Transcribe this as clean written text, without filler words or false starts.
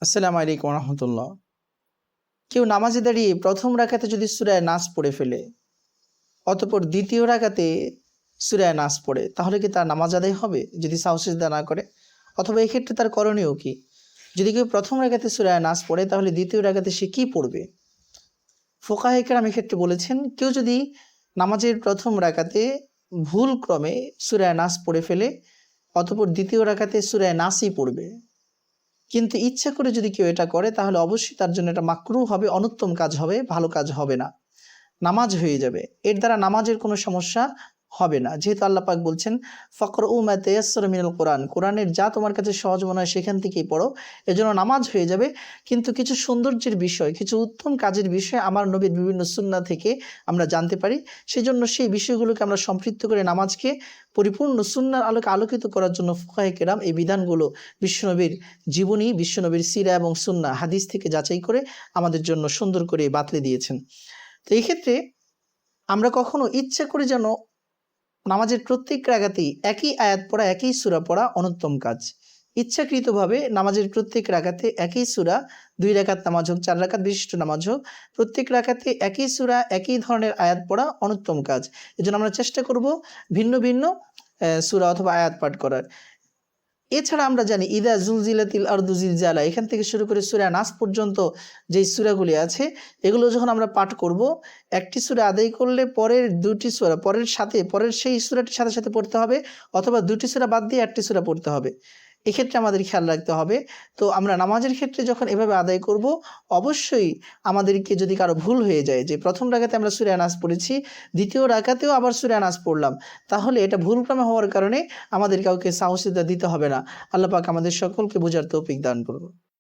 আসসালামু আলাইকুম রহমতুল্লাহ। কেউ নামাজে দাঁড়িয়ে প্রথম রাকাতে যদি সূরা নাস পড়ে ফেলে, অতঃপর দ্বিতীয় রাকাতে সূরা নাস পড়ে, তাহলে কি তার নামাজ আদায় হবে যদি সাহু সিজদা না করে? অথবা এক্ষেত্রে তার করণীয় কি? যদি কেউ প্রথম রাকাতে সূরা নাস পড়ে, তাহলে দ্বিতীয় রাকাতে সে কি পড়বে? ফুকাহে কেরাম এক্ষেত্রে বলেছেন, কেউ যদি নামাজের প্রথম রাকাতে ভুল ক্রমে সূরা নাস পড়ে ফেলে, অতঃপর দ্বিতীয় রাকাতে সূরা নাসই পড়বে, কিন্তু ইচ্ছা করে যদি কেউ এটা করে, তাহলে অবশ্যই তার জন্য এটা মাকরুহ হবে, অনুত্তম কাজ হবে, ভালো কাজ হবে না, নামাজ হয়ে যাবে, এর দ্বারা নামাজের কোনো সমস্যা হবে না। যেহেতু আল্লাহ পাক বলছেন ফাকরউ মা তায়াসসারা মিনাল কোরআন, কোরআনের যা তোমার কাছে সহজ মনে হয় সেখান থেকেই পড়ো, এজন্য নামাজ হয়ে যাবে। কিন্তু কিছু সৌন্দর্যের বিষয়, কিছু উত্তম কাজের বিষয় আমার নবীর বিভিন্ন সুন্নাহ থেকে আমরা জানতে পারি, সেজন্য সেই বিষয়গুলোকে আমরা সম্পৃক্ত করে নামাজকে পরিপূর্ণ সুন্নাহর আলোকে আলোকিত করার জন্য ফুকাহে কেরাম এই বিধানগুলো বিশ্বনবীর জীবনী, বিশ্বনবীর সিরা এবং সুন্নাহ হাদিস থেকে যাচাই করে আমাদের জন্য সুন্দর করে বাতলে দিয়েছেন। তো এই ক্ষেত্রে আমরা কখনো ইচ্ছা করে যেন নামাজের প্রত্যেক রাকাতেই একই আয়াত পড়া, একই সূরা পড়া অনুত্তম কাজ। ইচ্ছাকৃতভাবে নামাজের প্রত্যেক রাকাতে একই সূরা, 2 রাকাত নামাজ হোক, 4 রাকাত বিশিষ্ট নামাজ হোক, প্রত্যেক রাকাতে একই সূরা, একই ধরনের আয়াত পড়া অনুত্তম কাজ। এজন্য আমরা চেষ্টা করব ভিন্ন ভিন্ন সূরা অথবা আয়াত পাঠ করার। এছাড়া আমরা জানি ইদা জুলজিলাতিল আরদু জিলজালা, এখান থেকে শুরু করে সূরা নাস পর্যন্ত যেই সূরাগুলি আছে, এগুলো যখন আমরা পাঠ করব, একটি সূরা আদায় করলে পরের দুটি সূরা পরের সেই সূরাটির সাথে সাথে পড়তে হবে, অথবা দুটি সূরা বাদ দিয়ে একটি সূরা পড়তে হবে। এক্ষেত্রে আমাদের খেয়াল রাখতে হবে। তো আমরা নামাজের ক্ষেত্রে যখন এভাবে আদায় করব, অবশ্যই আমাদেরকে যদি কারো ভুল হয়ে যায় যে প্রথম রাকাতে আমরা সূরা নাস পড়েছি, দ্বিতীয় রাকাতেও আবার সূরা নাস পড়লাম, তাহলে এটা ভুলক্রমে হওয়ার কারণে আমাদের কাউকে সাহসিয়ত দিতে হবে না। আল্লাহ পাক আমাদের সকলকে বোঝার তৌফিক দান করুন।